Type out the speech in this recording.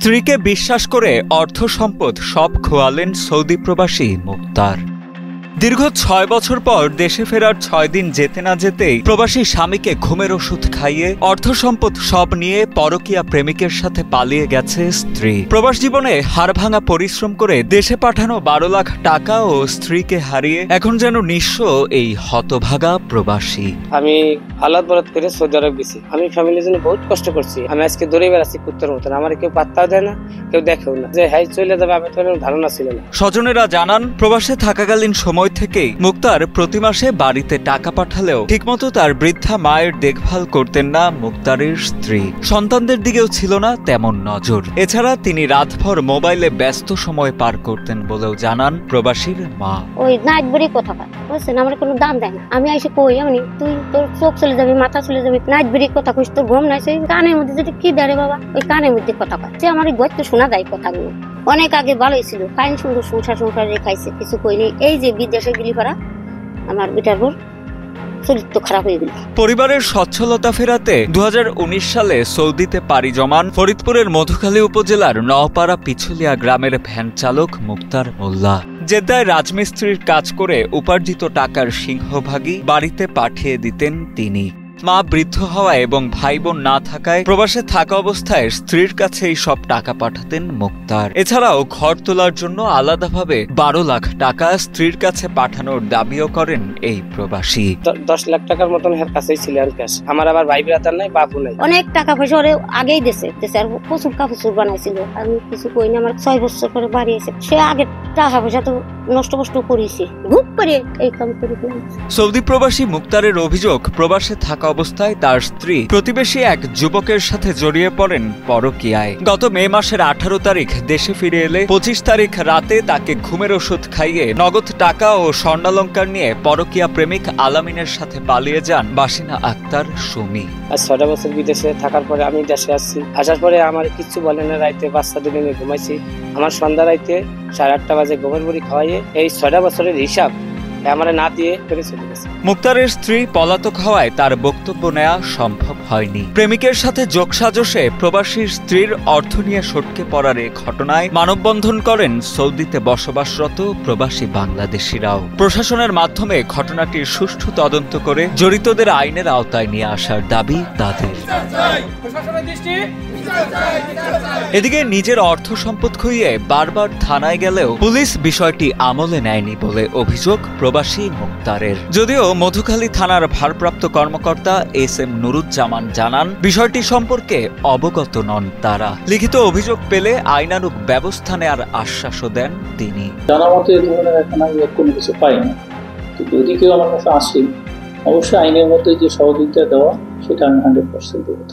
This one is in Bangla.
স্ত্রীকে বিশ্বাস করে অর্থ সম্পদ সব খোয়ালেন সৌদি প্রবাসী মুক্তার। দীর্ঘ ৬ বছর পর দেশে ফেরার ৬ দিন যেতে না যেতেই প্রবাসী স্বামীকে ঘুমের ওষুধ খাইয়ে অর্থ সম্পদ সব নিয়ে পরকীয়া প্রেমিকের সাথে পালিয়ে গেছে স্ত্রী। প্রবাস জীবনে হাড়ভাঙা পরিশ্রম করে দেশে পাঠানো ১২ লাখ টাকা ও স্ত্রীকে হারিয়ে এখন যেন নিঃস্ব এই হতভাগা প্রবাসী। আমি আলাদ বরাদ করে সৌদি আরব গেছি। আমি ফ্যামিলির জন্য বহুত কষ্ট করছি। আমি আজকে দৌড়ে বেড়াচ্ছি কুত্তার মতন। আমার কেউ পাত্তাও দেয় না, কেউ দেখেও না যে হ্যাঁ চলে যাবে। আমি তো ধারণা ছিল না। স্বজনেরা জানান, প্রবাসে থাকাকালীন সময় থেকেই মুক্তার প্রতি মাসে বাড়িতে টাকা পাঠালেও ঠিকমতো তার বৃদ্ধা মায়ের দেখভাল করতেন না মুক্তারের স্ত্রী। সন্তানদের দিকেও ছিল না তেমন নজর। এছাড়া তিনি রাতভর মোবাইলে ব্যস্ত সময় পার করতেন বলেও জানান প্রবাসীর মা। ওই নাইট বেরি কথা কয়, বুঝছেন, আমার কোনো দাম দেয় না। আমি এসে কই, আমি তুই তোর চোখ চলে যাবে, মাথা চলে যাবে, নাইট বেরি কথা কইস, তোর ঘুম নাই। সেই কানের মধ্যে যেটা কি দেয় রে বাবা, ওই কানের মধ্যে কথা কয়। সে আমার গর্ত শোনা যায় কথাগুলো। অনেক আগে ভালোই ছিল, ফাইন সুন্দর সংসার রেখাইছে, কিছু কইনি। এই যে বিদেশে গেলি পারা আমার বিটার বোর চরিত্র খারাপ হয়ে গেল। পরিবারের সচ্ছলতা ফেরাতে ২০১৯ সালে সৌদিতে পাড়ি জমান ফরিদপুরের মধুখালী উপজেলার নওপাড়া পিছুলিয়া গ্রামের ভ্যান চালক মুক্তার মোল্লা। জেদ্দায় রাজমিস্ত্রির কাজ করে উপার্জিত টাকার সিংহভাগই বাড়িতে পাঠিয়ে দিতেন তিনি। মা বৃদ্ধ হওয়া এবং ভাই বোন না থাকায় প্রবাসে থাকা অবস্থায় স্ত্রীর কাছে এই সব টাকা পাঠাতেন মুক্তার। এছাড়াও ঘর তোলার জন্য আলাদাভাবে ১২ লাখ টাকা স্ত্রীর কাছে পাঠানোর দাবিও করেন এই প্রবাসী। ১০ লাখ টাকার মতন এর কাছেই ছিল আর ক্যাশ। আমার আবার ভাই ব্রাদার নাই, বাপু নাই। অনেক টাকা পয়সা ওরে আগেই দেশে আর প্রচুর কাপড় বানাইছিল। আমি কিছু কইনি, আমার ৬ বছর করে বাড়ি এসে সে আগে টাকা পয়সা তো নষ্ট করেছে, ঘুপ করে এই কাম করে। সৌদি প্রবাসী মুক্তারের অভিযোগ, প্রবাসে থাকা অবস্থায় তার স্ত্রী প্রতিবেশী এক যুবকের সাথে জড়িয়ে পড়েন পরকীয়ায়। গত মে মাসের ১৮ তারিখ দেশে ফিরে এলে ২৫ তারিখ রাতে তাকে ঘুমের ওষুধ খাইয়ে নগদ টাকা ও স্বর্ণালংকার নিয়ে পরকীয়া প্রেমিক আলামিনের সাথে পালিয়ে যান বাসিনা আক্তার সুমি। আর ৬টা বছর বিদেশে থাকার পরে আমি দেশে আসছি। আসার পরে আমার কিচ্ছু বলে না। রাইতে বাচ্চা দিনে আমি ঘুমাইছি। আমার সন্ধ্যা রাইতে ৮:৩০ বাজে গোবর বড়ি খাওয়াইয়ে এই ৬টা বছরের হিসাব আমার না দিয়ে ফেরে চলে গেছে। মুক্তারের স্ত্রী পলাতক হওয়ায় তার বক্তব্য নেওয়া সম্ভব হয়নি। প্রেমিকের সাথে যোগসাজশে প্রবাসীর স্ত্রীর অর্থ নিয়ে সটকে পড়ার এ ঘটনায় মানববন্ধন করেন সৌদিতে বসবাসরত প্রবাসী বাংলাদেশিরাও। প্রশাসনের মাধ্যমে ঘটনাটির সুষ্ঠু তদন্ত করে জড়িতদের আইনের আওতায় নিয়ে আসার দাবি তাদের। এদিকে নিজের অর্থ সম্পদ খুইয়ে বারবার থানায় গেলেও পুলিশ বিষয়টি আমলে নেয়নি বলে অভিযোগ প্রবাসী মুক্তারের। যদিও মধুখালী থানার ভারপ্রাপ্ত কর্মকর্তা এস.এম. নুরুজ্জামান জানান, বিষয়টি সম্পর্কে অবগত নন তারা। লিখিত অভিযোগ পেলে আইনানুগ ব্যবস্থা নেওয়ার আশ্বাসও দেন তিনি। জানা মতো এ ধরনের এখন আমি কোনো কিছু পাই না। তো যদি কেউ আমার কাছে আসে, অবশ্যই আইনের মধ্যে যে সহযোগিতা দেওয়া সেটা আমি 100% দেবো।